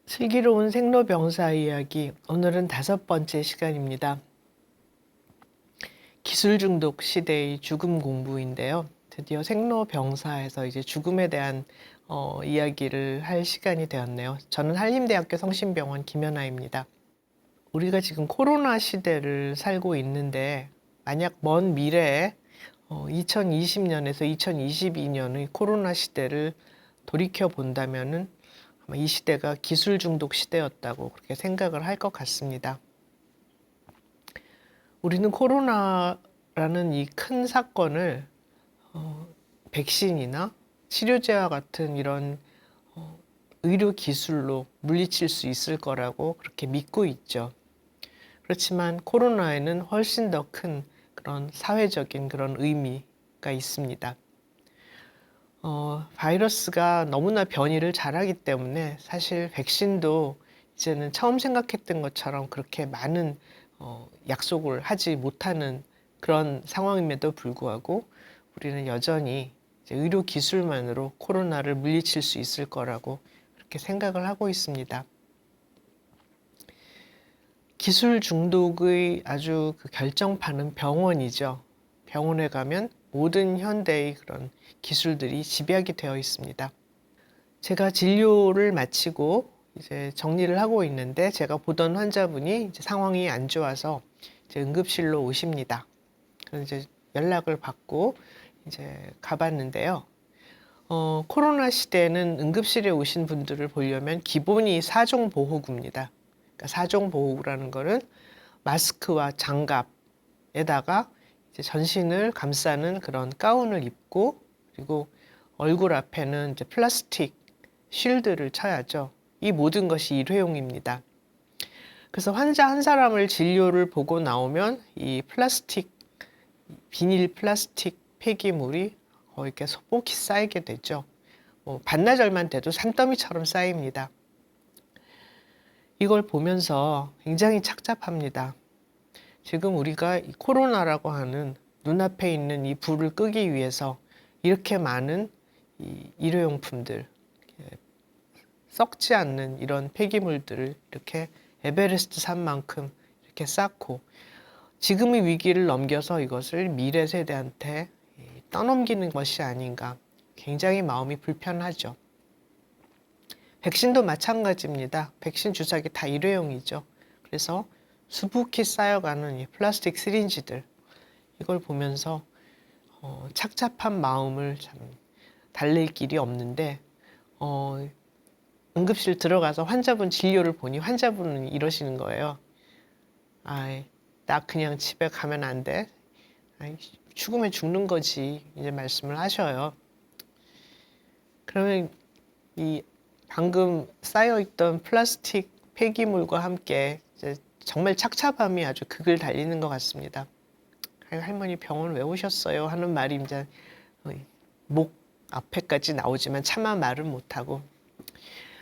슬기로운 생로병사 이야기, 오늘은 5번째 시간입니다. 기술 중독 시대의 죽음 공부인데요. 드디어 생로병사에서 이제 죽음에 대한 이야기를 할 시간이 되었네요. 저는 한림대학교 성심병원 김연아입니다. 우리가 지금 코로나 시대를 살고 있는데 만약 먼 미래에 2020년에서 2022년의 코로나 시대를 돌이켜 본다면은 아마 이 시대가 기술 중독 시대였다고 그렇게 생각을 할 것 같습니다. 우리는 코로나라는 이 큰 사건을 백신이나 치료제와 같은 이런 의료 기술로 물리칠 수 있을 거라고 그렇게 믿고 있죠. 그렇지만 코로나에는 훨씬 더 큰 그런 사회적인 그런 의미가 있습니다. 바이러스가 너무나 변이를 잘하기 때문에 사실 백신도 이제는 처음 생각했던 것처럼 그렇게 많은 약속을 하지 못하는 그런 상황임에도 불구하고 우리는 여전히 이제 의료 기술만으로 코로나를 물리칠 수 있을 거라고 그렇게 생각을 하고 있습니다. 기술 중독의 아주 그 결정판은 병원이죠. 병원에 가면 모든 현대의 그런 기술들이 집약이 되어 있습니다. 제가 진료를 마치고 이제 정리를 하고 있는데 제가 보던 환자분이 이제 상황이 안 좋아서 이제 응급실로 오십니다. 그래서 이제 연락을 받고 이제 가봤는데요. 코로나 시대에는 응급실에 오신 분들을 보려면 기본이 사종보호구입니다. 그러니까 사종보호구라는 거는 마스크와 장갑에다가 이제 전신을 감싸는 그런 가운을 입고 그리고 얼굴 앞에는 이제 플라스틱 쉴드를 쳐야죠. 이 모든 것이 일회용입니다. 그래서 환자 한 사람을 진료를 보고 나오면 이 비닐 플라스틱 폐기물이 이렇게 소복히 쌓이게 되죠. 반나절만 돼도 산더미처럼 쌓입니다. 이걸 보면서 굉장히 착잡합니다. 지금 우리가 이 코로나라고 하는 눈앞에 있는 이 불을 끄기 위해서 이렇게 많은 이 일회용품들, 썩지 않는 이런 폐기물들을 이렇게 에베레스트 산만큼 이렇게 쌓고 지금의 위기를 넘겨서 이것을 미래 세대한테 떠넘기는 것이 아닌가 굉장히 마음이 불편하죠. 백신도 마찬가지입니다. 백신 주사기 다 일회용이죠. 그래서 수북히 쌓여가는 이 플라스틱 시린지들 이걸 보면서 착잡한 마음을 참 달랠 길이 없는데 응급실 들어가서 환자분 진료를 보니 환자분은 이러시는 거예요. 나 그냥 집에 가면 안 돼. 죽으면 죽는 거지. 이제 말씀을 하셔요. 그러면 이 방금 쌓여있던 플라스틱 폐기물과 함께 이제 정말 착잡함이 아주 극을 달리는 것 같습니다. 할머니 병원 왜 오셨어요? 하는 말이 이제 목 앞에까지 나오지만 차마 말을 못하고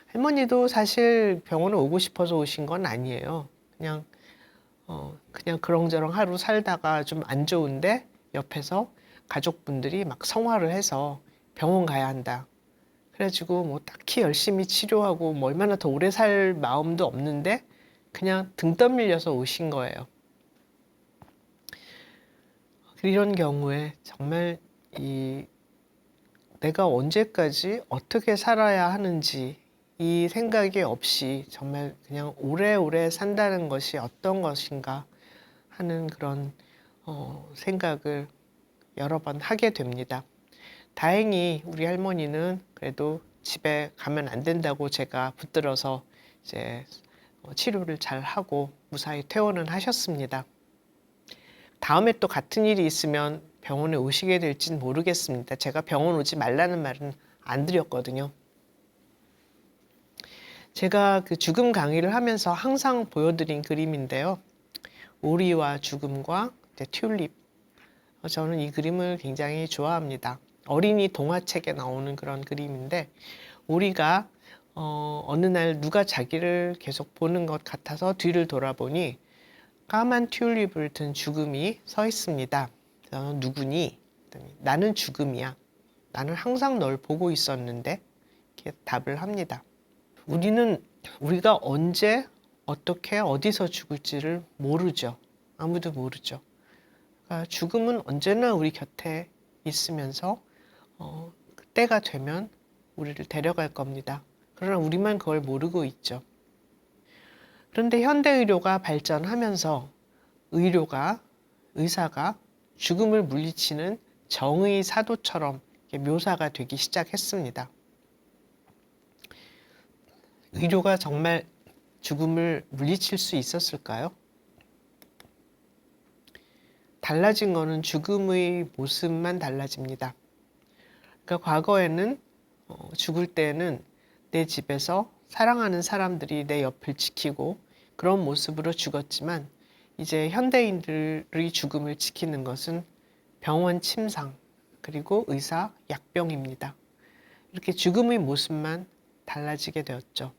할머니도 사실 병원에 오고 싶어서 오신 건 아니에요. 그냥 그렁저렁 하루 살다가 좀 안 좋은데 옆에서 가족분들이 막 성화를 해서 병원 가야 한다. 그래가지고 뭐 딱히 열심히 치료하고 뭐 얼마나 더 오래 살 마음도 없는데 그냥 등 떠밀려서 오신 거예요. 이런 경우에 정말 내가 언제까지 어떻게 살아야 하는지 이 생각이 없이 정말 그냥 오래오래 산다는 것이 어떤 것인가 하는 그런 생각을 여러 번 하게 됩니다. 다행히 우리 할머니는 그래도 집에 가면 안 된다고 제가 붙들어서 이제 치료를 잘 하고 무사히 퇴원은 하셨습니다. 다음에 또 같은 일이 있으면 병원에 오시게 될지는 모르겠습니다. 제가 병원 오지 말라는 말은 안 드렸거든요. 제가 그 죽음 강의를 하면서 항상 보여드린 그림인데요. 오리와 죽음과 튤립. 저는 이 그림을 굉장히 좋아합니다. 어린이 동화책에 나오는 그런 그림인데 오리가 어느 날 누가 자기를 계속 보는 것 같아서 뒤를 돌아보니 까만 튤립을 든 죽음이 서 있습니다. 누구니? 나는 죽음이야. 나는 항상 널 보고 있었는데 이렇게 답을 합니다. 우리는 우리가 언제, 어떻게, 어디서 죽을지를 모르죠. 아무도 모르죠. 그러니까 죽음은 언제나 우리 곁에 있으면서 때가 되면 우리를 데려갈 겁니다. 그러나 우리만 그걸 모르고 있죠. 그런데 현대의료가 발전하면서 의사가 죽음을 물리치는 정의 사도처럼 묘사가 되기 시작했습니다. 의료가 정말 죽음을 물리칠 수 있었을까요? 달라진 거는 죽음의 모습만 달라집니다. 그러니까 과거에는 죽을 때는 내 집에서 사랑하는 사람들이 내 옆을 지키고 그런 모습으로 죽었지만 이제 현대인들의 죽음을 지키는 것은 병원 침상 그리고 의사 약병입니다. 이렇게 죽음의 모습만 달라지게 되었죠.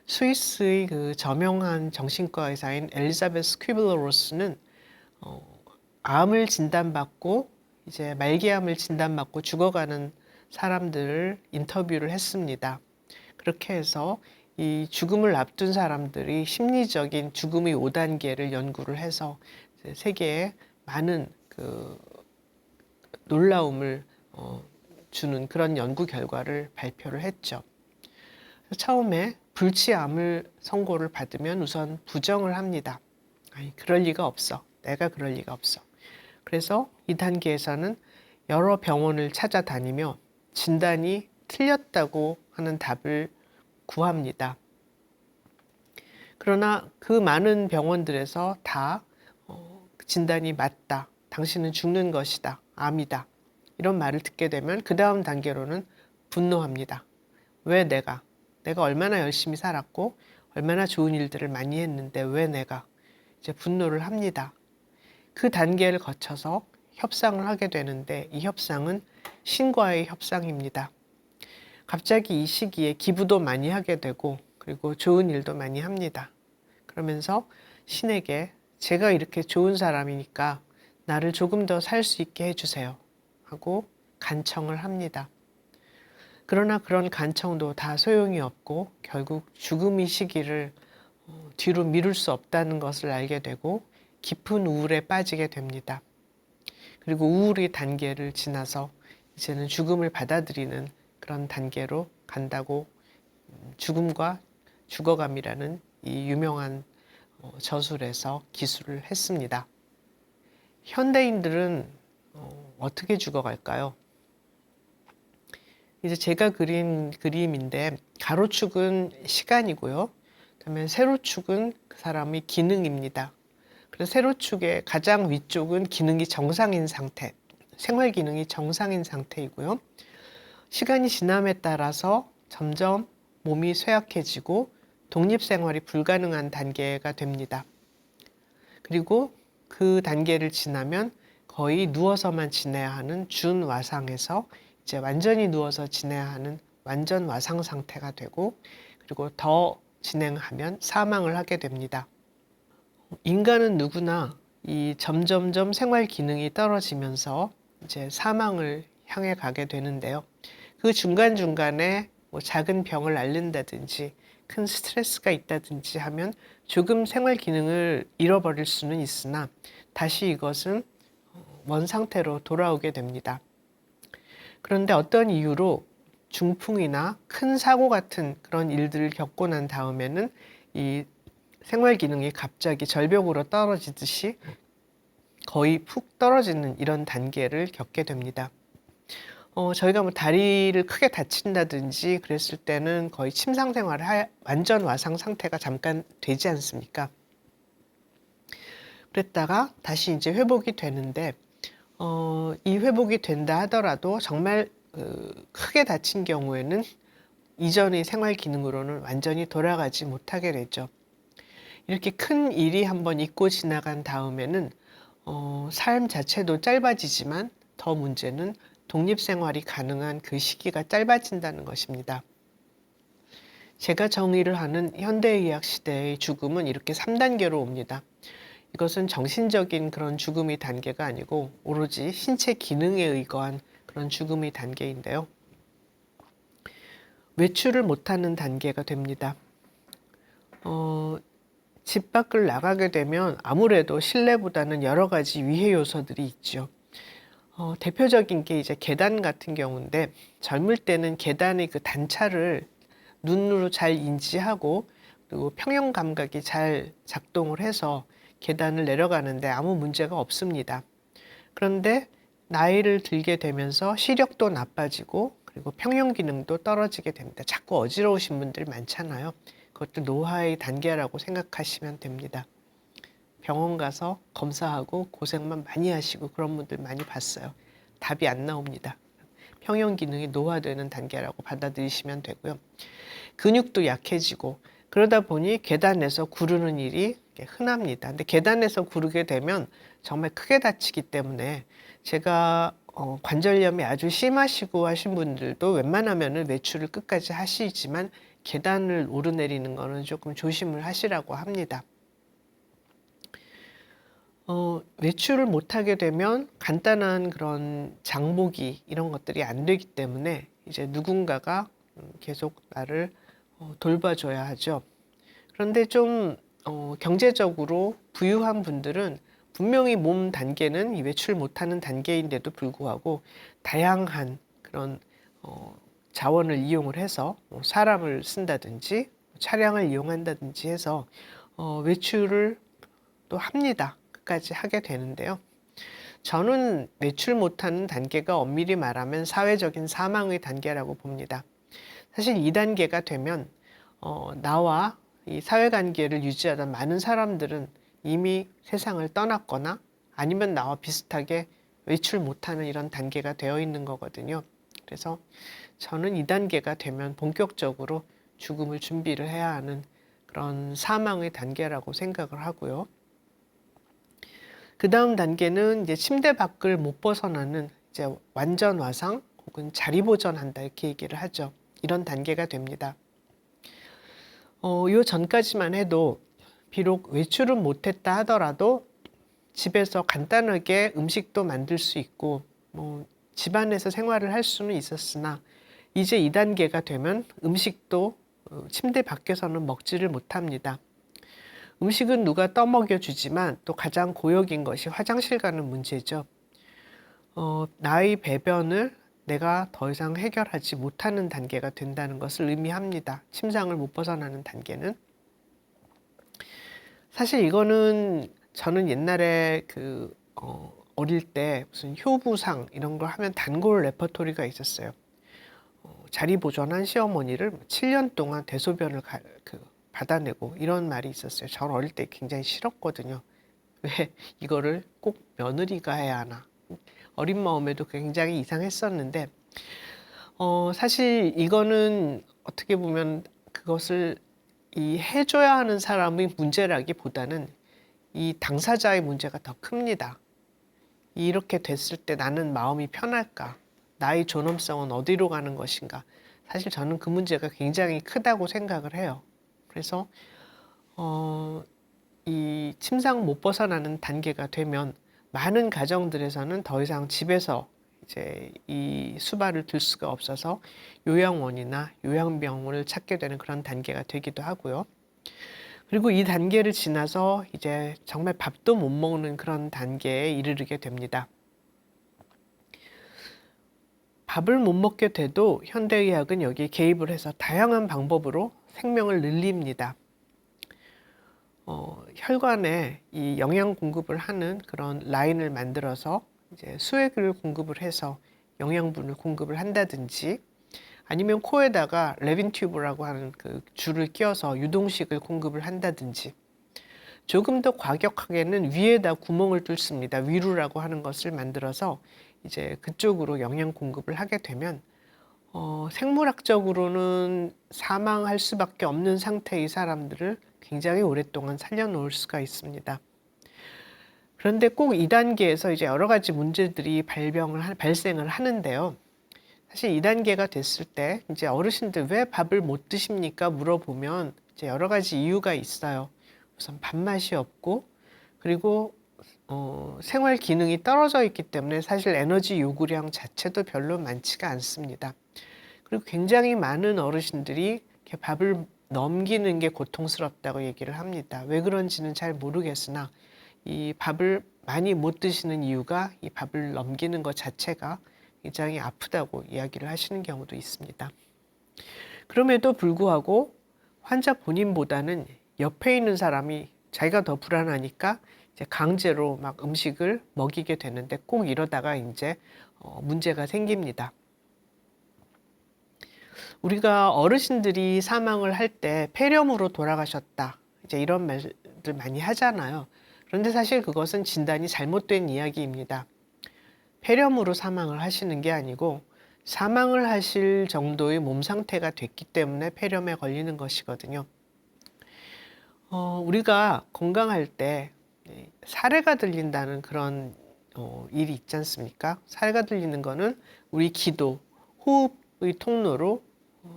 스위스의 그 저명한 정신과 의사인 엘리자베스 퀴블러-로스는 암을 진단받고 이제 말기암을 진단받고 죽어가는 사람들을 인터뷰를 했습니다. 그렇게 해서 이 죽음을 앞둔 사람들이 심리적인 죽음의 5단계를 연구를 해서 세계에 많은 그 놀라움을 주는 그런 연구 결과를 발표를 했죠. 처음에 불치암을 선고를 받으면 우선 부정을 합니다. 아니, 그럴 리가 없어. 내가 그럴 리가 없어. 그래서 이 단계에서는 여러 병원을 찾아다니며 진단이 틀렸다고 하는 답을 구합니다. 그러나 그 많은 병원들에서 다 진단이 맞다. 당신은 죽는 것이다. 암이다. 이런 말을 듣게 되면 그 다음 단계로는 분노합니다. 왜 내가 얼마나 열심히 살았고 얼마나 좋은 일들을 많이 했는데 왜 내가 이제 분노를 합니다. 그 단계를 거쳐서 협상을 하게 되는데 이 협상은 신과의 협상입니다. 갑자기 이 시기에 기부도 많이 하게 되고 그리고 좋은 일도 많이 합니다. 그러면서 신에게 제가 이렇게 좋은 사람이니까 나를 조금 더 살 수 있게 해주세요 하고 간청을 합니다. 그러나 그런 간청도 다 소용이 없고 결국 죽음의 시기를 뒤로 미룰 수 없다는 것을 알게 되고 깊은 우울에 빠지게 됩니다. 그리고 우울의 단계를 지나서 이제는 죽음을 받아들이는 그런 단계로 간다고 죽음과 죽어감이라는 이 유명한 저술에서 기술을 했습니다. 현대인들은 어떻게 죽어갈까요? 이제 제가 그린 그림인데 가로축은 시간이고요. 그다음에 세로축은 그 사람의 기능입니다. 그래서 세로축의 가장 위쪽은 기능이 정상인 상태, 생활 기능이 정상인 상태이고요. 시간이 지남에 따라서 점점 몸이 쇠약해지고 독립생활이 불가능한 단계가 됩니다. 그리고 그 단계를 지나면 거의 누워서만 지내야 하는 준와상에서 이제 완전히 누워서 지내야 하는 완전 와상 상태가 되고 그리고 더 진행하면 사망을 하게 됩니다. 인간은 누구나 이 점점점 생활 기능이 떨어지면서 이제 사망을 향해 가게 되는데요. 그 중간중간에 뭐 작은 병을 앓는다든지 큰 스트레스가 있다든지 하면 조금 생활 기능을 잃어버릴 수는 있으나 다시 이것은 원 상태로 돌아오게 됩니다. 그런데 어떤 이유로 중풍이나 큰 사고 같은 그런 일들을 겪고 난 다음에는 이 생활 기능이 갑자기 절벽으로 떨어지듯이 거의 푹 떨어지는 이런 단계를 겪게 됩니다. 저희가 뭐 다리를 크게 다친다든지 그랬을 때는 거의 침상 생활을 완전 와상 상태가 잠깐 되지 않습니까? 그랬다가 다시 이제 회복이 되는데 이 회복이 된다 하더라도 정말 크게 다친 경우에는 이전의 생활 기능으로는 완전히 돌아가지 못하게 되죠. 이렇게 큰 일이 한번 있고 지나간 다음에는 삶 자체도 짧아지지만 더 문제는 독립생활이 가능한 그 시기가 짧아진다는 것입니다. 제가 정의를 하는 현대의학 시대의 죽음은 이렇게 3단계로 옵니다. 이것은 정신적인 그런 죽음의 단계가 아니고 오로지 신체 기능에 의거한 그런 죽음의 단계인데요. 외출을 못하는 단계가 됩니다. 집 밖을 나가게 되면 아무래도 실내보다는 여러 가지 위해 요소들이 있죠. 대표적인 게 이제 계단 같은 경우인데, 젊을 때는 계단의 그 단차를 눈으로 잘 인지하고 그리고 평형 감각이 잘 작동을 해서 계단을 내려가는데 아무 문제가 없습니다. 그런데 나이를 들게 되면서 시력도 나빠지고 그리고 평형 기능도 떨어지게 됩니다. 자꾸 어지러우신 분들 많잖아요. 그것도 노화의 단계라고 생각하시면 됩니다. 병원 가서 검사하고 고생만 많이 하시고 그런 분들 많이 봤어요. 답이 안 나옵니다. 평형 기능이 노화되는 단계라고 받아들이시면 되고요. 근육도 약해지고 그러다 보니 계단에서 구르는 일이 흔합니다. 근데 계단에서 구르게 되면 정말 크게 다치기 때문에 제가 관절염이 아주 심하시고 하신 분들도 웬만하면 외출을 끝까지 하시지만 계단을 오르내리는 거는 조금 조심을 하시라고 합니다. 외출을 못하게 되면 간단한 그런 장보기 이런 것들이 안 되기 때문에 이제 누군가가 계속 나를 돌봐줘야 하죠. 그런데 좀 경제적으로 부유한 분들은 분명히 몸 단계는 이 외출 못하는 단계인데도 불구하고 다양한 그런 자원을 이용을 해서 사람을 쓴다든지 차량을 이용한다든지 해서 외출을 또 합니다. 끝까지 하게 되는데요. 저는 외출 못하는 단계가 엄밀히 말하면 사회적인 사망의 단계라고 봅니다. 사실 이 단계가 되면 나와 이 사회관계를 유지하던 많은 사람들은 이미 세상을 떠났거나 아니면 나와 비슷하게 외출 못하는 이런 단계가 되어 있는 거거든요. 그래서 저는 이 단계가 되면 본격적으로 죽음을 준비를 해야 하는 그런 사망의 단계라고 생각을 하고요. 그 다음 단계는 이제 침대 밖을 못 벗어나는 이제 완전 와상 혹은 자리 보전한다 이렇게 얘기를 하죠. 이런 단계가 됩니다. 요 전까지만 해도 비록 외출은 못했다 하더라도 집에서 간단하게 음식도 만들 수 있고 집안에서 생활을 할 수는 있었으나 이제 이 단계가 되면 음식도 침대 밖에서는 먹지를 못합니다. 음식은 누가 떠먹여 주지만 또 가장 고역인 것이 화장실 가는 문제죠. 나의 배변을 내가 더 이상 해결하지 못하는 단계가 된다는 것을 의미합니다. 침상을 못 벗어나는 단계는. 사실 이거는 저는 옛날에 어릴 때 무슨 효부상 이런 걸 하면 단골 레퍼토리가 있었어요. 자리 보존한 시어머니를 7년 동안 대소변을 받아내고 이런 말이 있었어요. 저는 어릴 때 굉장히 싫었거든요. 왜 이거를 꼭 며느리가 해야 하나. 어린 마음에도 굉장히 이상했었는데 사실 이거는 어떻게 보면 그것을 이 해줘야 하는 사람의 문제라기보다는 이 당사자의 문제가 더 큽니다. 이렇게 됐을 때 나는 마음이 편할까? 나의 존엄성은 어디로 가는 것인가? 사실 저는 그 문제가 굉장히 크다고 생각을 해요. 그래서 이 침상 못 벗어나는 단계가 되면 많은 가정들에서는 더 이상 집에서 이제 이 수발을 들 수가 없어서 요양원이나 요양병원을 찾게 되는 그런 단계가 되기도 하고요. 그리고 이 단계를 지나서 이제 정말 밥도 못 먹는 그런 단계에 이르게 됩니다. 밥을 못 먹게 돼도 현대의학은 여기에 개입을 해서 다양한 방법으로 생명을 늘립니다. 혈관에 이 영양 공급을 하는 그런 라인을 만들어서 이제 수액을 공급을 해서 영양분을 공급을 한다든지 아니면 코에다가 레빈 튜브라고 하는 그 줄을 끼워서 유동식을 공급을 한다든지 조금 더 과격하게는 위에다 구멍을 뚫습니다. 위루라고 하는 것을 만들어서 이제 그쪽으로 영양 공급을 하게 되면 생물학적으로는 사망할 수밖에 없는 상태의 사람들을 굉장히 오랫동안 살려놓을 수가 있습니다. 그런데 꼭 이 단계에서 이제 여러 가지 문제들이 발생을 하는데요. 사실 이 단계가 됐을 때 이제 어르신들 왜 밥을 못 드십니까? 물어보면 이제 여러 가지 이유가 있어요. 우선 밥맛이 없고 그리고 생활 기능이 떨어져 있기 때문에 사실 에너지 요구량 자체도 별로 많지가 않습니다. 그리고 굉장히 많은 어르신들이 이렇게 밥을 넘기는 게 고통스럽다고 얘기를 합니다. 왜 그런지는 잘 모르겠으나 이 밥을 많이 못 드시는 이유가 이 밥을 넘기는 것 자체가 굉장히 아프다고 이야기를 하시는 경우도 있습니다. 그럼에도 불구하고 환자 본인보다는 옆에 있는 사람이 자기가 더 불안하니까 이제 강제로 막 음식을 먹이게 되는데 꼭 이러다가 이제 문제가 생깁니다. 우리가 어르신들이 사망을 할 때 폐렴으로 돌아가셨다. 이제 이런 말들 많이 하잖아요. 그런데 사실 그것은 진단이 잘못된 이야기입니다. 폐렴으로 사망을 하시는 게 아니고 사망을 하실 정도의 몸 상태가 됐기 때문에 폐렴에 걸리는 것이거든요. 우리가 건강할 때 사례가 들린다는 그런 일이 있지 않습니까? 사례가 들리는 거는 우리 기도, 호흡의 통로로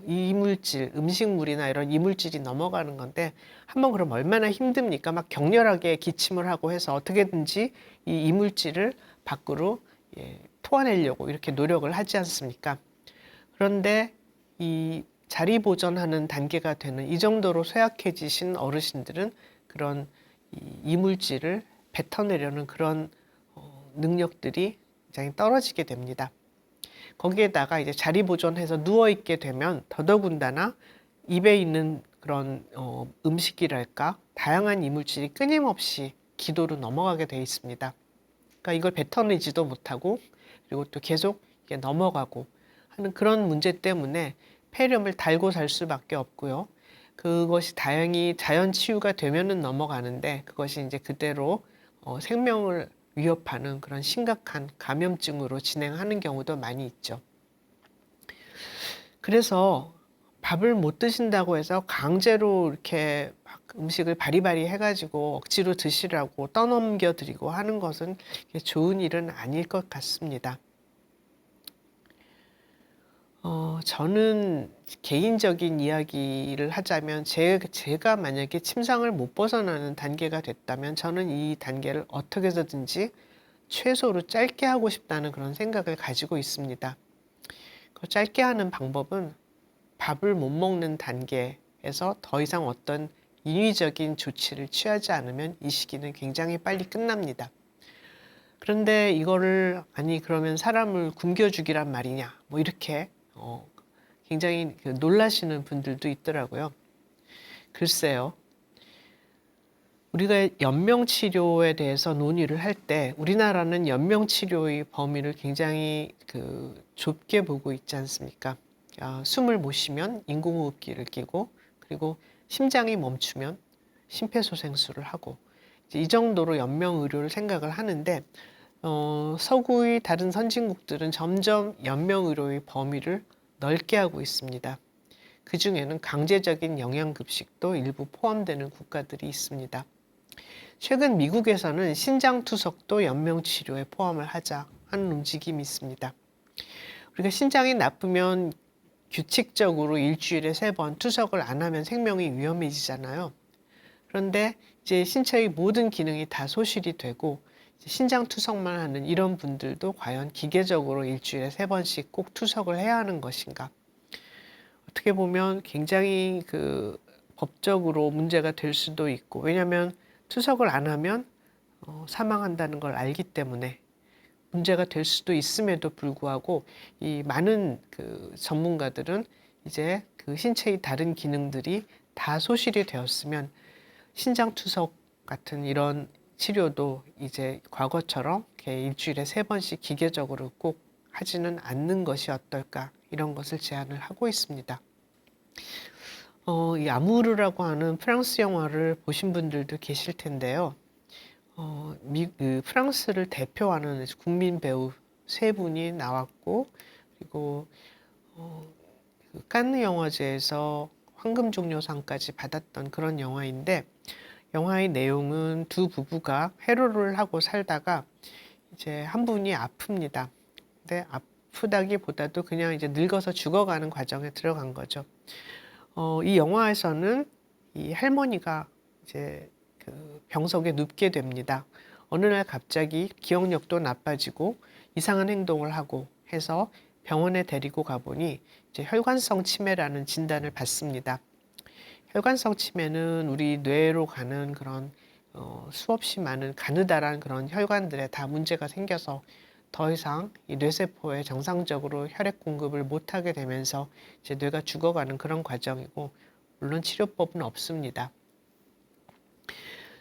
이물질, 음식물이나 이런 이물질이 넘어가는 건데 한번 그럼 얼마나 힘듭니까? 막 격렬하게 기침을 하고 해서 어떻게든지 이 이물질을 밖으로 토해내려고 이렇게 노력을 하지 않습니까? 그런데 이 자리 보존하는 단계가 되는 이 정도로 쇠약해지신 어르신들은 그런 이물질을 뱉어내려는 그런 능력들이 굉장히 떨어지게 됩니다. 거기에다가 이제 자리 보존해서 누워 있게 되면 더더군다나 입에 있는 그런 음식이랄까 다양한 이물질이 끊임없이 기도로 넘어가게 돼 있습니다. 그러니까 이걸 뱉어내지도 못하고 그리고 또 계속 이게 넘어가고 하는 그런 문제 때문에 폐렴을 달고 살 수밖에 없고요. 그것이 다행히 자연 치유가 되면은 넘어가는데 그것이 이제 그대로 생명을 위협하는 그런 심각한 감염증으로 진행하는 경우도 많이 있죠. 그래서 밥을 못 드신다고 해서 강제로 이렇게 막 음식을 바리바리 해가지고 억지로 드시라고 떠넘겨 드리고 하는 것은 좋은 일은 아닐 것 같습니다. 저는 개인적인 이야기를 하자면 제가 만약에 침상을 못 벗어나는 단계가 됐다면 저는 이 단계를 어떻게 해서든지 최소로 짧게 하고 싶다는 그런 생각을 가지고 있습니다. 그 짧게 하는 방법은 밥을 못 먹는 단계에서 더 이상 어떤 인위적인 조치를 취하지 않으면 이 시기는 굉장히 빨리 끝납니다. 그런데 이거를 아니 그러면 사람을 굶겨 죽이란 말이냐 뭐 이렇게 굉장히 놀라시는 분들도 있더라고요. 글쎄요. 우리가 연명치료에 대해서 논의를 할 때 우리나라는 연명치료의 범위를 굉장히 좁게 보고 있지 않습니까? 숨을 못 쉬면 인공호흡기를 끼고 그리고 심장이 멈추면 심폐소생술을 하고 이 정도로 연명의료를 생각을 하는데 서구의 다른 선진국들은 점점 연명의료의 범위를 넓게 하고 있습니다. 그 중에는 강제적인 영양급식도 일부 포함되는 국가들이 있습니다. 최근 미국에서는 신장투석도 연명치료에 포함을 하자 하는 움직임이 있습니다. 우리가 신장이 나쁘면 규칙적으로 일주일에 3번 투석을 안 하면 생명이 위험해지잖아요. 그런데 이제 신체의 모든 기능이 다 소실이 되고 신장 투석만 하는 이런 분들도 과연 기계적으로 일주일에 3번씩 꼭 투석을 해야 하는 것인가? 어떻게 보면 굉장히 법적으로 문제가 될 수도 있고, 왜냐하면 투석을 안 하면 사망한다는 걸 알기 때문에 문제가 될 수도 있음에도 불구하고 이 많은 전문가들은 이제 신체의 다른 기능들이 다 소실이 되었으면 신장 투석 같은 이런 치료도 이제 과거처럼 이렇게 일주일에 3번씩 기계적으로 꼭 하지는 않는 것이 어떨까 이런 것을 제안을 하고 있습니다. 이 아무르라고 하는 프랑스 영화를 보신 분들도 계실 텐데요. 프랑스를 대표하는 국민 배우 3분이 나왔고 그리고 칸느 영화제에서 황금종려상까지 받았던 그런 영화인데 영화의 내용은 두 부부가 회로를 하고 살다가 이제 한 분이 아픕니다. 근데 아프다기보다도 그냥 이제 늙어서 죽어가는 과정에 들어간 거죠. 이 영화에서는 이 할머니가 이제 병석에 눕게 됩니다. 어느 날 갑자기 기억력도 나빠지고 이상한 행동을 하고 해서 병원에 데리고 가보니 이제 혈관성 치매라는 진단을 받습니다. 혈관성 치매는 우리 뇌로 가는 그런 수없이 많은 가느다란 그런 혈관들에 다 문제가 생겨서 더 이상 이 뇌세포에 정상적으로 혈액 공급을 못하게 되면서 이제 뇌가 죽어가는 그런 과정이고, 물론 치료법은 없습니다.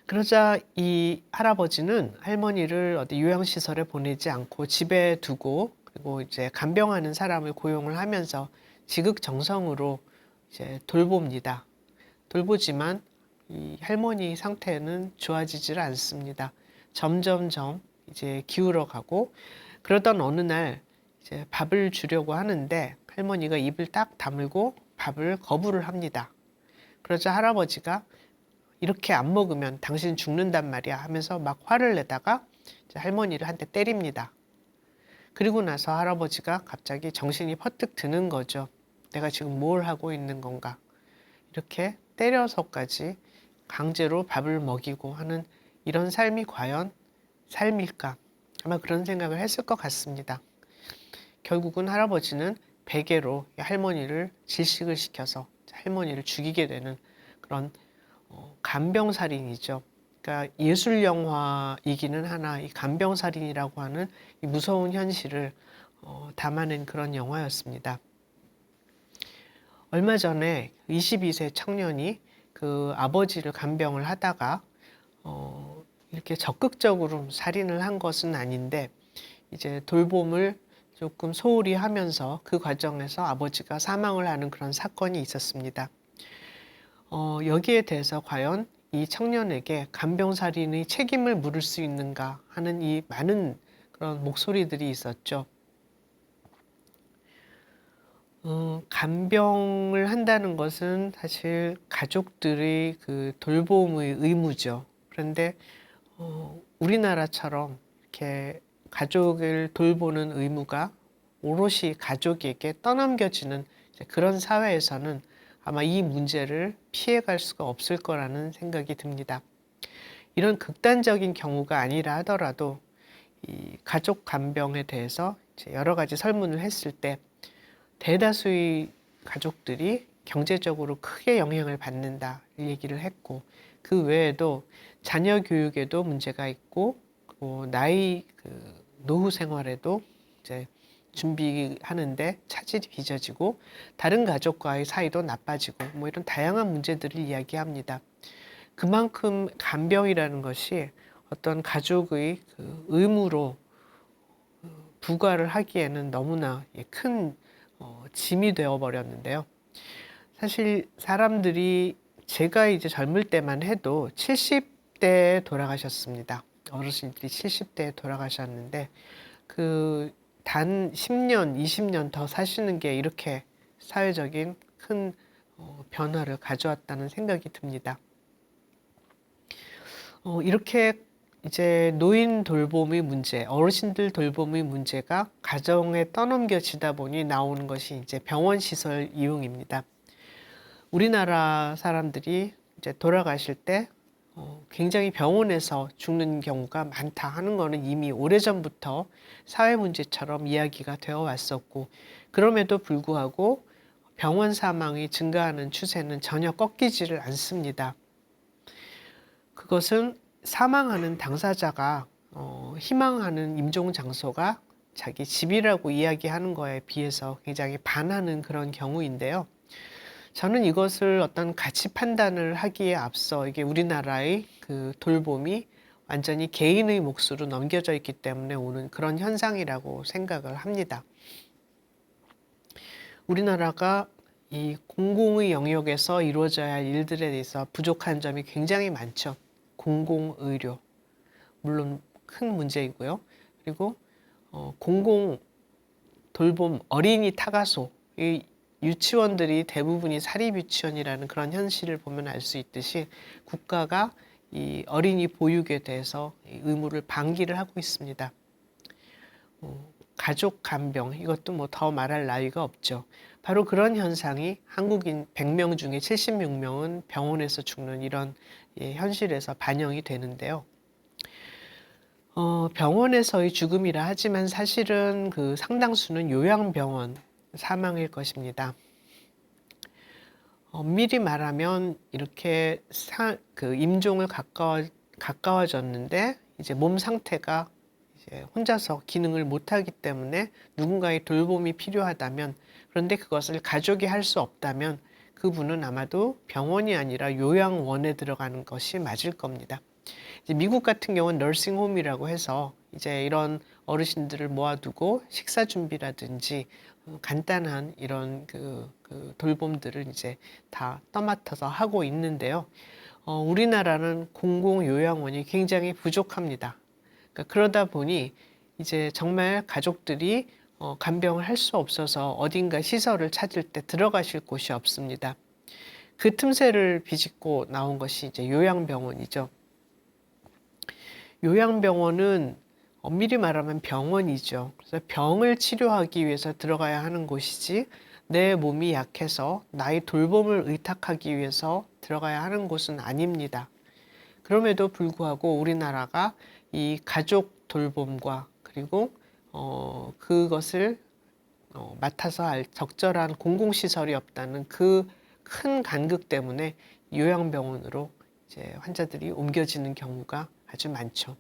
그러자 이 할아버지는 할머니를 어디 요양시설에 보내지 않고 집에 두고, 그리고 이제 간병하는 사람을 고용을 하면서 지극정성으로 이제 돌봅니다. 돌보지만 이 할머니 상태는 좋아지질 않습니다. 점점점 이제 기울어 가고, 그러던 어느 날 이제 밥을 주려고 하는데 할머니가 입을 딱 다물고 밥을 거부를 합니다. 그러자 할아버지가 이렇게 안 먹으면 당신 죽는단 말이야 하면서 막 화를 내다가 이제 할머니를 한 대 때립니다. 그리고 나서 할아버지가 갑자기 정신이 퍼뜩 드는 거죠. 내가 지금 뭘 하고 있는 건가. 이렇게 때려서까지 강제로 밥을 먹이고 하는 이런 삶이 과연 삶일까? 아마 그런 생각을 했을 것 같습니다. 결국은 할아버지는 베개로 할머니를 질식을 시켜서 할머니를 죽이게 되는 그런 간병살인이죠. 그러니까 예술 영화이기는 하나 이 간병살인이라고 하는 이 무서운 현실을 담아낸 그런 영화였습니다. 얼마 전에 22세 청년이 그 아버지를 간병을 하다가 이렇게 적극적으로 살인을 한 것은 아닌데 이제 돌봄을 조금 소홀히 하면서 그 과정에서 아버지가 사망을 하는 그런 사건이 있었습니다. 여기에 대해서 과연 이 청년에게 간병살인의 책임을 물을 수 있는가 하는 이 많은 그런 목소리들이 있었죠. 간병을 한다는 것은 사실 가족들의 그 돌봄의 의무죠. 그런데 우리나라처럼 이렇게 가족을 돌보는 의무가 오롯이 가족에게 떠넘겨지는 그런 사회에서는 아마 이 문제를 피해갈 수가 없을 거라는 생각이 듭니다. 이런 극단적인 경우가 아니라 하더라도 이 가족 간병에 대해서 이제 여러 가지 설문을 했을 때 대다수의 가족들이 경제적으로 크게 영향을 받는다 얘기를 했고, 그 외에도 자녀 교육에도 문제가 있고, 나이 노후 생활에도 이제 준비하는데 차질이 빚어지고, 다른 가족과의 사이도 나빠지고, 뭐 이런 다양한 문제들을 이야기합니다. 그만큼 간병이라는 것이 어떤 가족의 그 의무로 부과를 하기에는 너무나 큰 짐이 되어 버렸는데요. 사실 사람들이 제가 이제 젊을 때만 해도 70대에 돌아가셨습니다. 어르신들이 70대에 돌아가셨는데 그 단 10년, 20년 더 사시는 게 이렇게 사회적인 큰 변화를 가져왔다는 생각이 듭니다. 이렇게 이제 노인 돌봄의 문제, 어르신들 돌봄의 문제가 가정에 떠넘겨지다 보니 나오는 것이 이제 병원 시설 이용입니다. 우리나라 사람들이 이제 돌아가실 때 굉장히 병원에서 죽는 경우가 많다 하는 거는 이미 오래전부터 사회 문제처럼 이야기가 되어 왔었고, 그럼에도 불구하고 병원 사망이 증가하는 추세는 전혀 꺾이지를 않습니다. 그것은 사망하는 당사자가 희망하는 임종 장소가 자기 집이라고 이야기하는 거에 비해서 굉장히 반하는 그런 경우인데요. 저는 이것을 어떤 가치 판단을 하기에 앞서 이게 우리나라의 그 돌봄이 완전히 개인의 몫으로 넘겨져 있기 때문에 오는 그런 현상이라고 생각을 합니다. 우리나라가 이 공공의 영역에서 이루어져야 할 일들에 대해서 부족한 점이 굉장히 많죠. 공공의료, 물론 큰 문제이고요. 그리고 공공 돌봄 어린이 타가소, 이 유치원들이 대부분이 사립유치원이라는 그런 현실을 보면 알 수 있듯이 국가가 이 어린이 보육에 대해서 의무를 방기를 하고 있습니다. 가족 간병, 이것도 뭐 더 말할 나위가 없죠. 바로 그런 현상이 한국인 100명 중에 76명은 병원에서 죽는 이런 현실에서 반영이 되는데요. 병원에서의 죽음이라 하지만 사실은 그 상당수는 요양병원 사망일 것입니다. 엄밀히 말하면 이렇게 임종을 가까워졌는데 이제 몸 상태가 이제 혼자서 기능을 못하기 때문에 누군가의 돌봄이 필요하다면, 그런데 그것을 가족이 할 수 없다면 그분은 아마도 병원이 아니라 요양원에 들어가는 것이 맞을 겁니다. 이제 미국 같은 경우는 너싱홈이라고 해서 이제 이런 어르신들을 모아두고 식사 준비라든지 간단한 이런 그 돌봄들을 이제 다 떠맡아서 하고 있는데요. 우리나라는 공공요양원이 굉장히 부족합니다. 그러니까 그러다 보니 이제 정말 가족들이 간병을 할 수 없어서 어딘가 시설을 찾을 때 들어가실 곳이 없습니다. 그 틈새를 비집고 나온 것이 이제 요양병원이죠. 요양병원은 엄밀히 말하면 병원이죠. 그래서 병을 치료하기 위해서 들어가야 하는 곳이지, 내 몸이 약해서 나의 돌봄을 의탁하기 위해서 들어가야 하는 곳은 아닙니다. 그럼에도 불구하고 우리나라가 이 가족 돌봄과 그리고 그것을 맡아서 할 적절한 공공시설이 없다는 그 큰 간극 때문에 요양병원으로 이제 환자들이 옮겨지는 경우가 아주 많죠.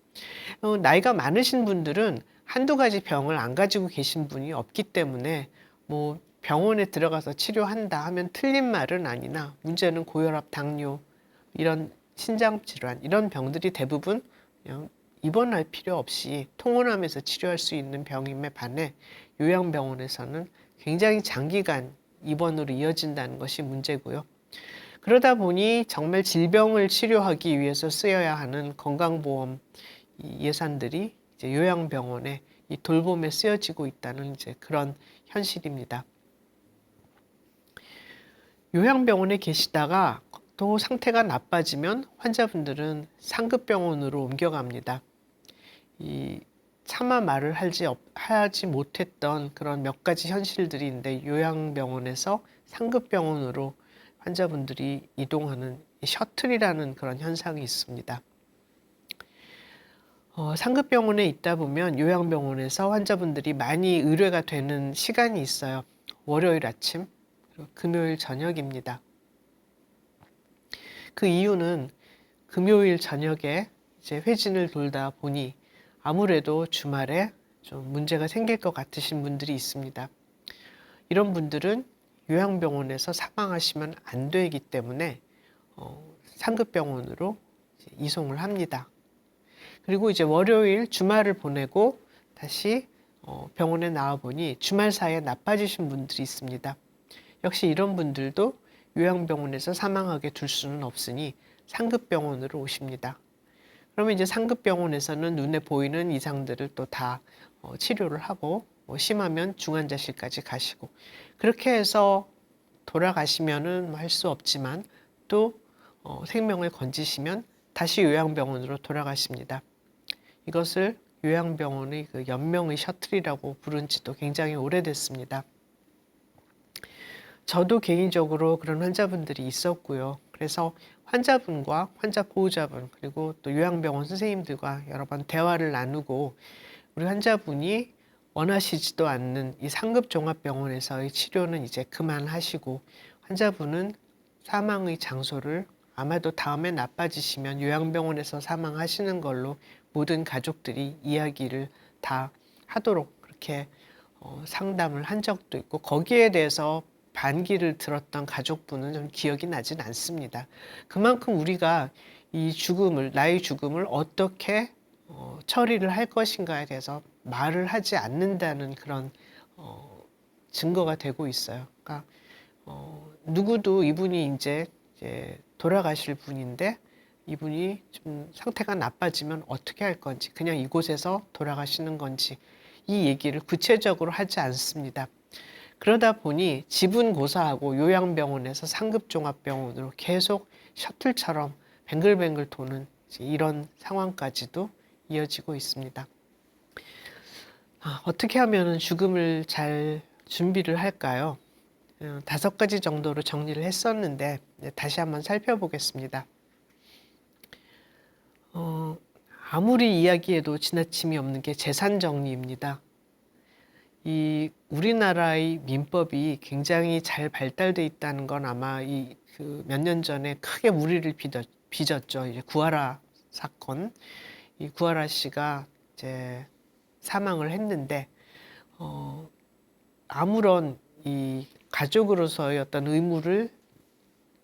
나이가 많으신 분들은 한두 가지 병을 안 가지고 계신 분이 없기 때문에 뭐 병원에 들어가서 치료한다 하면 틀린 말은 아니나, 문제는 고혈압, 당뇨, 이런 신장질환, 이런 병들이 대부분 그냥 입원할 필요 없이 통원하면서 치료할 수 있는 병임에 반해 요양병원에서는 굉장히 장기간 입원으로 이어진다는 것이 문제고요. 그러다 보니 정말 질병을 치료하기 위해서 쓰여야 하는 건강보험 예산들이 이제 요양병원에 이 돌봄에 쓰여지고 있다는 이제 그런 현실입니다. 요양병원에 계시다가 또 상태가 나빠지면 환자분들은 상급병원으로 옮겨갑니다. 차마 말을 하지 못했던 그런 몇 가지 현실들이 있는데, 요양병원에서 상급병원으로 환자분들이 이동하는 셔틀이라는 그런 현상이 있습니다. 상급병원에 있다 보면 요양병원에서 환자분들이 많이 의뢰가 되는 시간이 있어요. 월요일 아침, 그리고 금요일 저녁입니다. 그 이유는 금요일 저녁에 이제 회진을 돌다 보니 아무래도 주말에 좀 문제가 생길 것 같으신 분들이 있습니다. 이런 분들은 요양병원에서 사망하시면 안 되기 때문에 상급병원으로 이송을 합니다. 그리고 이제 월요일 주말을 보내고 다시 병원에 나와 보니 주말 사이에 나빠지신 분들이 있습니다. 역시 이런 분들도 요양병원에서 사망하게 둘 수는 없으니 상급병원으로 오십니다. 그러면 이제 상급병원에서는 눈에 보이는 이상들을 또 다 치료를 하고, 심하면 중환자실까지 가시고, 그렇게 해서 돌아가시면은 할 수 없지만 또 생명을 건지시면 다시 요양병원으로 돌아가십니다. 이것을 요양병원의 그 연명의 셔틀이라고 부른 지도 굉장히 오래됐습니다. 저도 개인적으로 그런 환자분들이 있었고요. 그래서 환자분과 환자 보호자분, 그리고 또 요양병원 선생님들과 여러 번 대화를 나누고, 우리 환자분이 원하시지도 않는 이 상급종합병원에서의 치료는 이제 그만하시고, 환자분은 사망의 장소를 아마도 다음에 나빠지시면 요양병원에서 사망하시는 걸로 모든 가족들이 이야기를 다 하도록 그렇게 상담을 한 적도 있고, 거기에 대해서 반기를 들었던 가족분은 좀 기억이 나진 않습니다. 그만큼 우리가 이 죽음을, 나의 죽음을 어떻게 처리를 할 것인가에 대해서 말을 하지 않는다는 그런 증거가 되고 있어요. 그러니까 누구도 이분이 이제 돌아가실 분인데, 이분이 좀 상태가 나빠지면 어떻게 할 건지, 그냥 이곳에서 돌아가시는 건지, 이 얘기를 구체적으로 하지 않습니다. 그러다 보니 지분고사하고 요양병원에서 상급종합병원으로 계속 셔틀처럼 뱅글뱅글 도는 이런 상황까지도 이어지고 있습니다. 어떻게 하면 죽음을 잘 준비를 할까요? 5가지 정도로 정리를 했었는데 다시 한번 살펴보겠습니다. 아무리 이야기해도 지나침이 없는 게 재산 정리입니다. 이 우리나라의 민법이 굉장히 잘 발달돼 있다는 건 아마 이 그 몇 년 전에 크게 물의를 빚었죠. 이제 구하라 사건. 이 구하라 씨가 이제 사망을 했는데 아무런 이 가족으로서의 어떤 의무를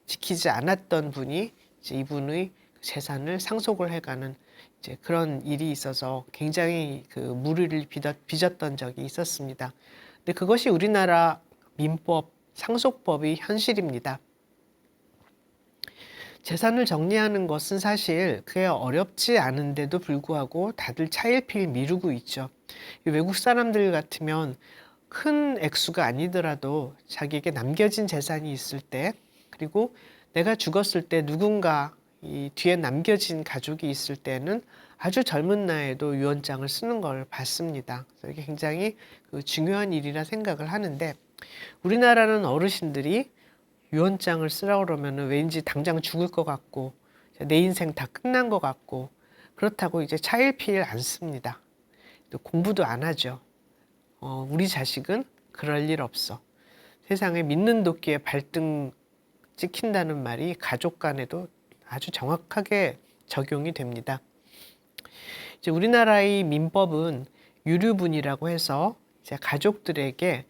지키지 않았던 분이 이제 이분의 재산을 상속을 해가는 이제 그런 일이 있어서 굉장히 그 물의를 빚었던 적이 있었습니다. 근데 그것이 우리나라 민법, 상속법의 현실입니다. 재산을 정리하는 것은 사실 그게 어렵지 않은데도 불구하고 다들 차일피일 미루고 있죠. 외국 사람들 같으면 큰 액수가 아니더라도 자기에게 남겨진 재산이 있을 때, 그리고 내가 죽었을 때 누군가 이 뒤에 남겨진 가족이 있을 때는 아주 젊은 나이에도 유언장을 쓰는 걸 봤습니다. 그래서 이게 굉장히 중요한 일이라 생각을 하는데, 우리나라는 어르신들이 유언장을 쓰라고 그러면은 왠지 당장 죽을 것 같고 내 인생 다 끝난 것 같고 그렇다고 이제 차일피일 안 씁니다. 또 공부도 안 하죠. 우리 자식은 그럴 일 없어. 세상에 믿는 도끼에 발등 찍힌다는 말이 가족 간에도 아주 정확하게 적용이 됩니다. 이제 우리나라의 민법은 유류분이라고 해서 이제 가족들에게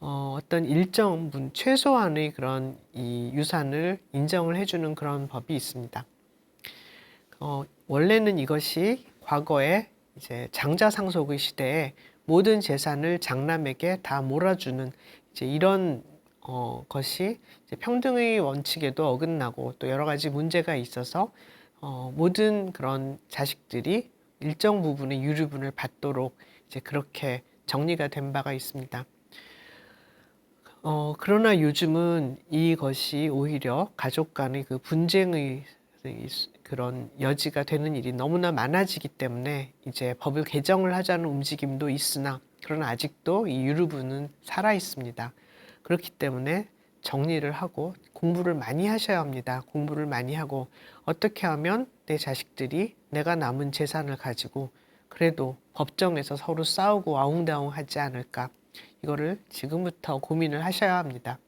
어떤 일정 최소한의 그런 이 유산을 인정을 해주는 그런 법이 있습니다. 원래는 이것이 과거에 이제 장자상속의 시대에 모든 재산을 장남에게 다 몰아주는 이제 이런 것이 이제 평등의 원칙에도 어긋나고 또 여러 가지 문제가 있어서 모든 그런 자식들이 일정 부분의 유류분을 받도록 이제 그렇게 정리가 된 바가 있습니다. 그러나 요즘은 이것이 오히려 가족 간의 그 분쟁의 그런 여지가 되는 일이 너무나 많아지기 때문에 이제 법을 개정을 하자는 움직임도 있으나, 그러나 아직도 이 유류분은 살아 있습니다. 그렇기 때문에 정리를 하고 공부를 많이 하셔야 합니다. 공부를 많이 하고 어떻게 하면 내 자식들이 내가 남은 재산을 가지고 그래도 법정에서 서로 싸우고 아웅다웅 하지 않을까, 이거를 지금부터 고민을 하셔야 합니다.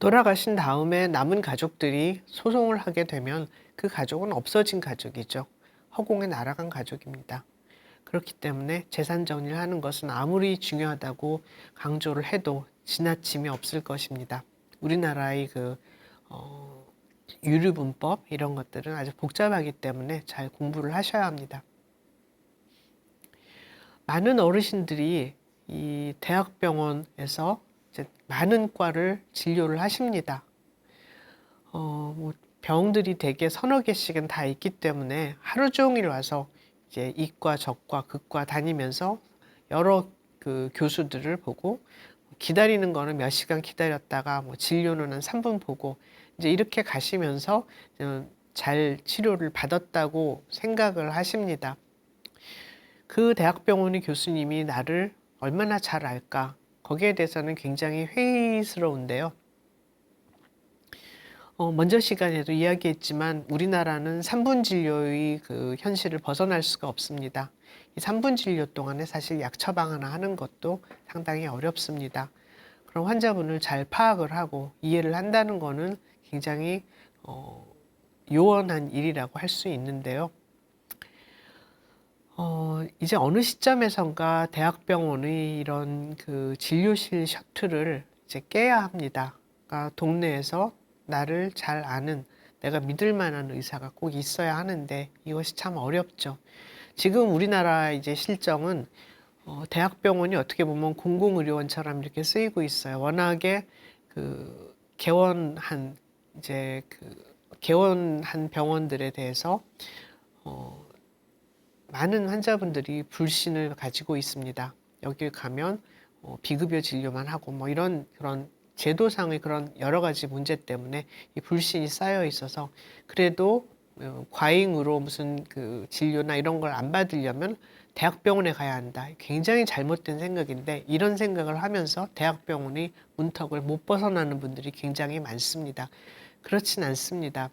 돌아가신 다음에 남은 가족들이 소송을 하게 되면 그 가족은 없어진 가족이죠. 허공에 날아간 가족입니다. 그렇기 때문에 재산 정리를 하는 것은 아무리 중요하다고 강조를 해도 지나침이 없을 것입니다. 우리나라의 유류분법 이런 것들은 아주 복잡하기 때문에 잘 공부를 하셔야 합니다. 많은 어르신들이 이 대학병원에서 이제 많은 과를 진료를 하십니다. 병들이 대개 서너 개씩은 다 있기 때문에 하루 종일 와서 이제 이과, 저과, 극과 다니면서 여러 그 교수들을 보고 기다리는 거는 몇 시간 기다렸다가 뭐 진료는 한 3분 보고 이제 이렇게 가시면서 잘 치료를 받았다고 생각을 하십니다. 그 대학병원의 교수님이 나를 얼마나 잘 알까? 거기에 대해서는 굉장히 회의스러운데요. 먼저 시간에도 이야기했지만 우리나라는 3분 진료의 그 현실을 벗어날 수가 없습니다. 이 3분 진료 동안에 사실 약 처방 하나 하는 것도 상당히 어렵습니다. 그럼 환자분을 잘 파악을 하고 이해를 한다는 것은 굉장히 요원한 일이라고 할 수 있는데요. 이제 어느 시점에선가 대학병원의 이런 그 진료실 셔틀을 이제 깨야 합니다. 그러니까 동네에서 나를 잘 아는, 내가 믿을 만한 의사가 꼭 있어야 하는데 이것이 참 어렵죠. 지금 우리나라 이제 실정은 대학병원이 어떻게 보면 공공의료원처럼 이렇게 쓰이고 있어요. 워낙에 그 개원한 병원들에 대해서 많은 환자분들이 불신을 가지고 있습니다. 여기 가면 비급여 진료만 하고 뭐 이런 그런 제도상의 그런 여러 가지 문제 때문에 이 불신이 쌓여 있어서, 그래도 과잉으로 무슨 그 진료나 이런 걸 안 받으려면 대학병원에 가야 한다. 굉장히 잘못된 생각인데, 이런 생각을 하면서 대학병원의 문턱을 못 벗어나는 분들이 굉장히 많습니다. 그렇진 않습니다.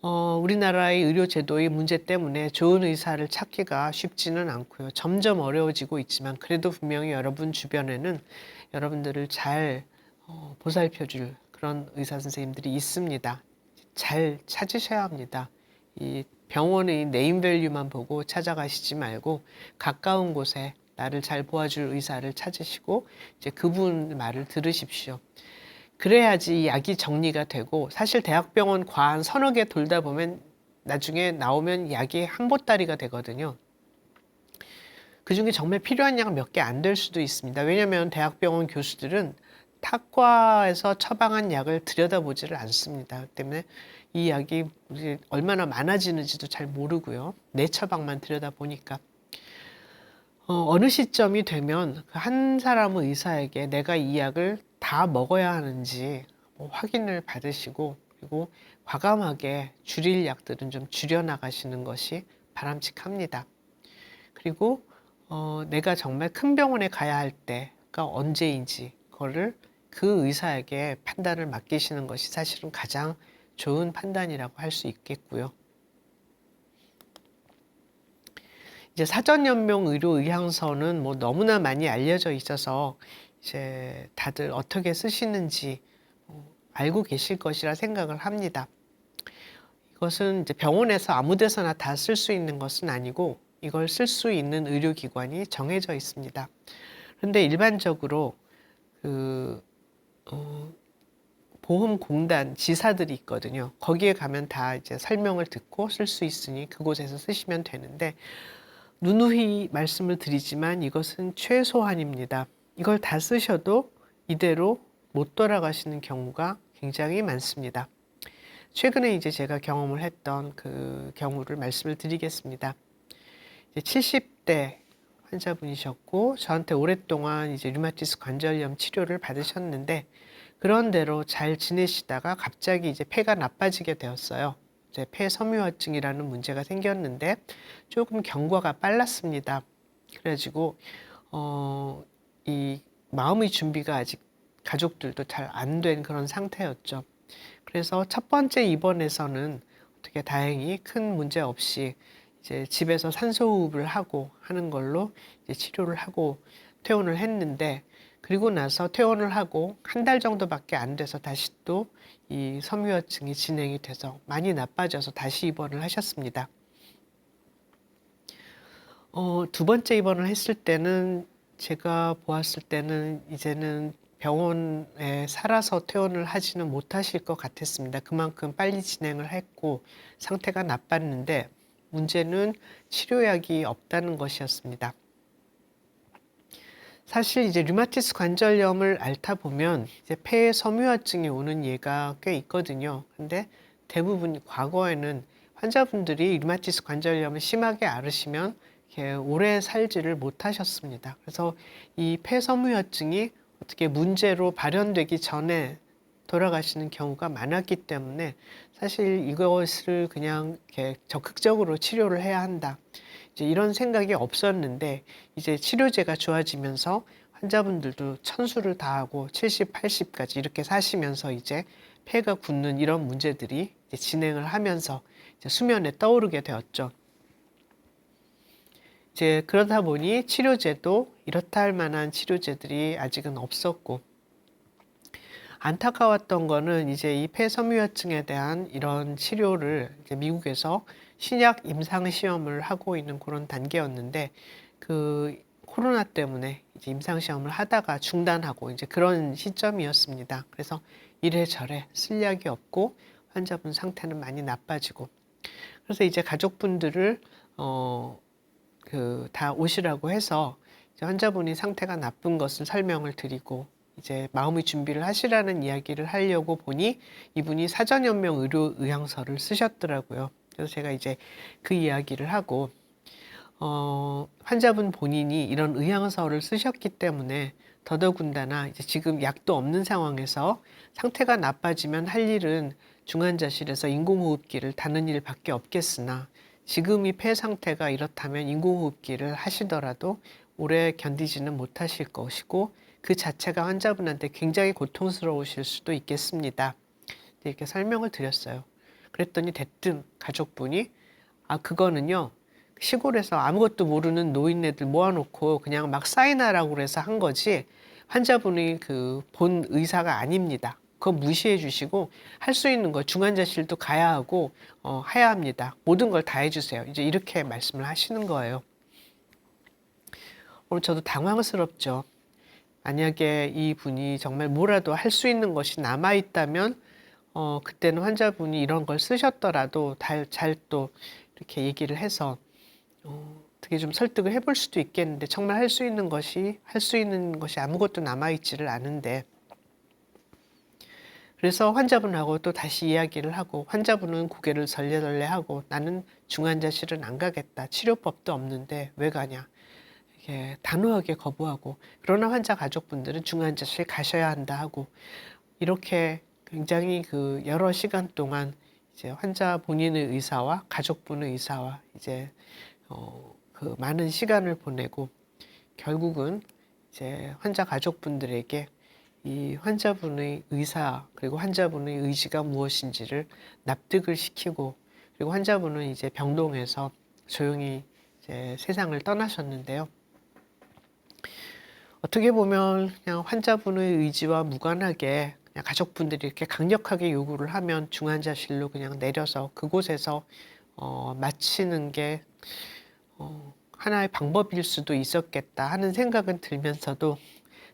우리나라의 의료 제도의 문제 때문에 좋은 의사를 찾기가 쉽지는 않고요. 점점 어려워지고 있지만 그래도 분명히 여러분 주변에는 여러분들을 잘 보살펴 줄 그런 의사 선생님들이 있습니다. 잘 찾으셔야 합니다. 이 병원의 네임밸류만 보고 찾아가시지 말고 가까운 곳에 나를 잘 도와줄 의사를 찾으시고 이제 그분 말을 들으십시오. 그래야지 약이 정리가 되고, 사실 대학병원 관 서너 개 돌다 보면 나중에 나오면 약이 한 보따리가 되거든요. 그중에 정말 필요한 약은 몇 개 안 될 수도 있습니다. 왜냐하면 대학병원 교수들은 타과에서 처방한 약을 들여다보지를 않습니다. 그렇기 때문에 이 약이 얼마나 많아지는지도 잘 모르고요. 내 처방만 들여다보니까. 어느 시점이 되면 그 한 사람의 의사에게 내가 이 약을 다 먹어야 하는지 확인을 받으시고, 그리고 과감하게 줄일 약들은 좀 줄여 나가시는 것이 바람직합니다. 그리고 내가 정말 큰 병원에 가야 할 때가 언제인지 그거를 그 의사에게 판단을 맡기시는 것이 사실은 가장 좋은 판단이라고 할 수 있겠고요. 이제 사전연명 의료 의향서는 뭐 너무나 많이 알려져 있어서 이제 다들 어떻게 쓰시는지 알고 계실 것이라 생각을 합니다. 이것은 이제 병원에서 아무 데서나 다 쓸 수 있는 것은 아니고 이걸 쓸 수 있는 의료기관이 정해져 있습니다. 그런데 일반적으로 그 보험공단 지사들이 있거든요. 거기에 가면 다 이제 설명을 듣고 쓸 수 있으니 그곳에서 쓰시면 되는데, 누누이 말씀을 드리지만 이것은 최소한입니다. 이걸 다 쓰셔도 이대로 못 돌아가시는 경우가 굉장히 많습니다. 최근에 이제 제가 경험을 했던 그 경우를 말씀을 드리겠습니다. 이제 70대 환자분이셨고 저한테 오랫동안 이제 류마티스 관절염 치료를 받으셨는데, 그런대로 잘 지내시다가 갑자기 이제 폐가 나빠지게 되었어요. 이제 폐섬유화증이라는 문제가 생겼는데 조금 경과가 빨랐습니다. 그래가지고 이 마음의 준비가 아직 가족들도 잘 안 된 그런 상태였죠. 그래서 첫 번째 입원에서는 어떻게 다행히 큰 문제 없이 이제 집에서 산소호흡을 하고 하는 걸로 이제 치료를 하고 퇴원을 했는데, 그리고 나서 퇴원을 하고 한 달 정도밖에 안 돼서 다시 또 이 섬유화증이 진행이 돼서 많이 나빠져서 다시 입원을 하셨습니다. 두 번째 입원을 했을 때는 제가 보았을 때는 이제는 병원에 살아서 퇴원을 하지는 못하실 것 같았습니다. 그만큼 빨리 진행을 했고 상태가 나빴는데 문제는 치료약이 없다는 것이었습니다. 사실 이제 류마티스 관절염을 앓다 보면 이제 폐에 섬유화증이 오는 예가 꽤 있거든요. 근데 대부분 과거에는 환자분들이 류마티스 관절염을 심하게 앓으시면 이렇게 오래 살지를 못하셨습니다. 그래서 이 폐섬유화증이 어떻게 문제로 발현되기 전에 돌아가시는 경우가 많았기 때문에 사실 이것을 그냥 이렇게 적극적으로 치료를 해야 한다, 이제 이런 생각이 없었는데, 이제 치료제가 좋아지면서 환자분들도 천수를 다하고 70, 80까지 이렇게 사시면서 이제 폐가 굳는 이런 문제들이 이제 진행을 하면서 이제 수면에 떠오르게 되었죠. 이제 그러다 보니 치료제도 이렇다 할 만한 치료제들이 아직은 없었고, 안타까웠던 거는 이제 이 폐섬유화증에 대한 이런 치료를 이제 미국에서 신약 임상 시험을 하고 있는 그런 단계였는데, 그 코로나 때문에 이제 임상 시험을 하다가 중단하고 이제 그런 시점이었습니다. 그래서 이래저래 쓸 약이 없고 환자분 상태는 많이 나빠지고, 그래서 이제 가족분들을 다 오시라고 해서 이제 환자분이 상태가 나쁜 것을 설명을 드리고 이제 마음의 준비를 하시라는 이야기를 하려고 보니 이분이 사전연명 의료 의향서를 쓰셨더라고요. 그래서 제가 이제 그 이야기를 하고, 환자분 본인이 이런 의향서를 쓰셨기 때문에 더더군다나 이제 지금 약도 없는 상황에서 상태가 나빠지면 할 일은 중환자실에서 인공호흡기를 다는 일밖에 없겠으나, 지금 이 폐 상태가 이렇다면 인공호흡기를 하시더라도 오래 견디지는 못하실 것이고 그 자체가 환자분한테 굉장히 고통스러우실 수도 있겠습니다. 이렇게 설명을 드렸어요. 그랬더니 대뜸 가족분이 그거는요, 시골에서 아무것도 모르는 노인네들 모아놓고 그냥 막 사인하라고 그래서 한 거지 환자분이 그 본 의사가 아닙니다. 그거 무시해 주시고 할 수 있는 거 중환자실도 가야 하고 해야 합니다. 모든 걸 다 해주세요. 이제 이렇게 말씀을 하시는 거예요. 오늘 저도 당황스럽죠. 만약에 이 분이 정말 뭐라도 할 수 있는 것이 남아 있다면 그때는 환자분이 이런 걸 쓰셨더라도 잘 또 이렇게 얘기를 해서 어떻게 좀 설득을 해볼 수도 있겠는데, 정말 할 수 있는 것이 아무것도 남아 있지를 않은데, 그래서 환자분하고 또 다시 이야기를 하고 환자분은 고개를 절레절레하고 나는 중환자실은 안 가겠다. 치료법도 없는데 왜 가냐. 이렇게 단호하게 거부하고, 그러나 환자 가족분들은 중환자실 가셔야 한다 하고, 이렇게 굉장히 그 여러 시간 동안 이제 환자 본인의 의사와 가족분의 의사와 이제 그 많은 시간을 보내고 결국은 이제 환자 가족분들에게 이 환자분의 의사 그리고 환자분의 의지가 무엇인지를 납득을 시키고, 그리고 환자분은 이제 병동에서 조용히 이제 세상을 떠나셨는데요. 어떻게 보면 그냥 환자분의 의지와 무관하게 그냥 가족분들이 이렇게 강력하게 요구를 하면 중환자실로 그냥 내려서 그곳에서 마치는 게 하나의 방법일 수도 있었겠다 하는 생각은 들면서도,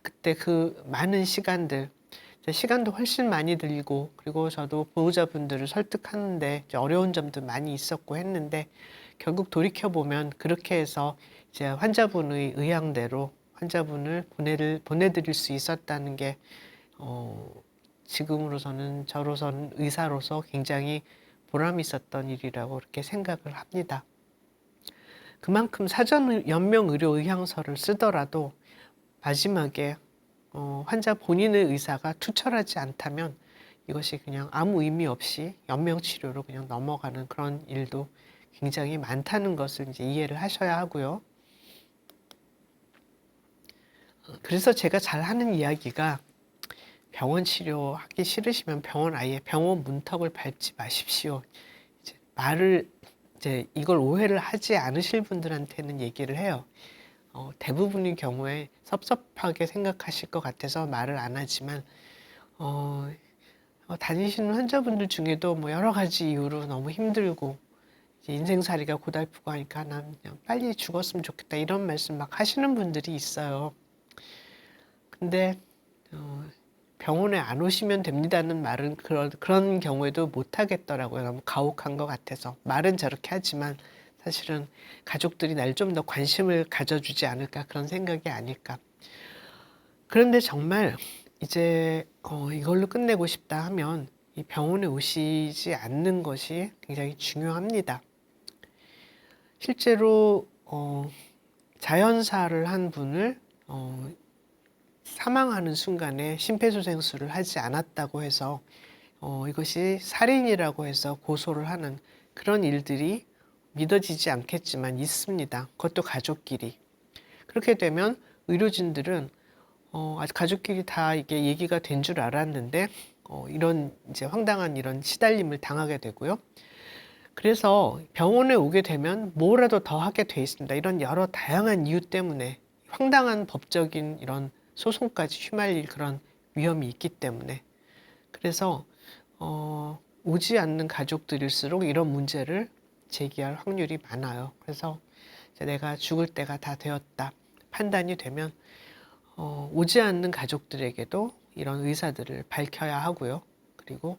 그때 그 많은 시간도 훨씬 많이 들고, 그리고 저도 보호자분들을 설득하는데 어려운 점도 많이 있었고 했는데, 결국 돌이켜보면 그렇게 해서 이제 환자분의 의향대로 환자분을 보내드릴 수 있었다는 게 지금으로서는 저로서는 의사로서 굉장히 보람 있었던 일이라고 그렇게 생각을 합니다. 그만큼 사전 연명 의료 의향서를 쓰더라도 마지막에 환자 본인의 의사가 투철하지 않다면 이것이 그냥 아무 의미 없이 연명 치료로 그냥 넘어가는 그런 일도 굉장히 많다는 것을 이제 이해를 하셔야 하고요. 그래서 제가 잘 하는 이야기가, 병원 치료하기 싫으시면 아예 병원 문턱을 밟지 마십시오. 이제 이걸 오해를 하지 않으실 분들한테는 얘기를 해요. 대부분의 경우에 섭섭하게 생각하실 것 같아서 말을 안 하지만, 다니시는 환자분들 중에도 뭐 여러 가지 이유로 너무 힘들고 이제 인생살이가 고달프고 하니까 난 그냥 빨리 죽었으면 좋겠다 이런 말씀 막 하시는 분들이 있어요. 근데 병원에 안 오시면 됩니다는 말은 그런 경우에도 못 하겠더라고요. 너무 가혹한 것 같아서. 말은 저렇게 하지만 사실은 가족들이 날 좀 더 관심을 가져주지 않을까, 그런 생각이 아닐까. 그런데 정말 이제 이걸로 끝내고 싶다 하면 이 병원에 오시지 않는 것이 굉장히 중요합니다. 실제로 자연사를 한 분을 사망하는 순간에 심폐소생술을 하지 않았다고 해서 이것이 살인이라고 해서 고소를 하는 그런 일들이 믿어지지 않겠지만 있습니다. 그것도 가족끼리. 그렇게 되면 의료진들은 가족끼리 다 이게 얘기가 된 줄 알았는데 이런 이제 황당한 이런 시달림을 당하게 되고요. 그래서 병원에 오게 되면 뭐라도 더 하게 돼 있습니다. 이런 여러 다양한 이유 때문에 황당한 법적인 이런 소송까지 휘말릴 그런 위험이 있기 때문에, 그래서 오지 않는 가족들일수록 이런 문제를 제기할 확률이 많아요. 그래서 이제 내가 죽을 때가 다 되었다 판단이 되면 오지 않는 가족들에게도 이런 의사들을 밝혀야 하고요. 그리고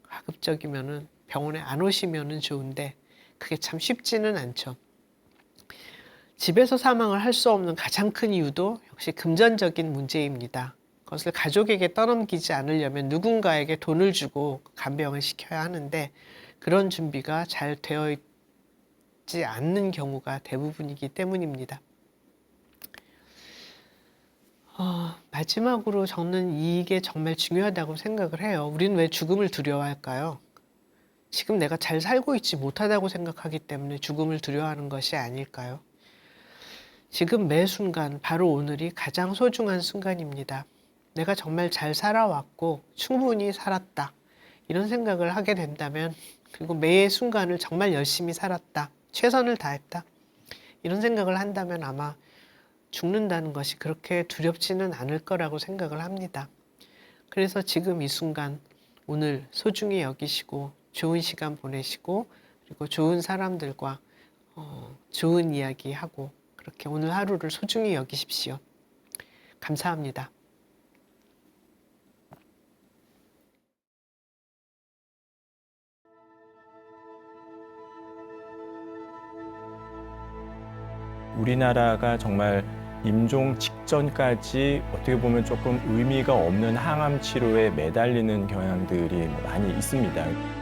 가급적이면은 병원에 안 오시면은 좋은데 그게 참 쉽지는 않죠. 집에서 사망을 할 수 없는 가장 큰 이유도 역시 금전적인 문제입니다. 그것을 가족에게 떠넘기지 않으려면 누군가에게 돈을 주고 간병을 시켜야 하는데 그런 준비가 잘 되어 있지 않는 경우가 대부분이기 때문입니다. 마지막으로 저는 이게 정말 중요하다고 생각을 해요. 우리는 왜 죽음을 두려워할까요? 지금 내가 잘 살고 있지 못하다고 생각하기 때문에 죽음을 두려워하는 것이 아닐까요? 지금 매 순간, 바로 오늘이 가장 소중한 순간입니다. 내가 정말 잘 살아왔고 충분히 살았다, 이런 생각을 하게 된다면 그리고 매 순간을 정말 열심히 살았다. 최선을 다했다. 이런 생각을 한다면 아마 죽는다는 것이 그렇게 두렵지는 않을 거라고 생각을 합니다. 그래서 지금 이 순간 오늘 소중히 여기시고 좋은 시간 보내시고 그리고 좋은 사람들과 좋은 이야기하고 그렇게 오늘 하루를 소중히 여기십시오. 감사합니다. 우리나라가 정말 임종 직전까지 어떻게 보면 조금 의미가 없는 항암 치료에 매달리는 경향들이 많이 있습니다.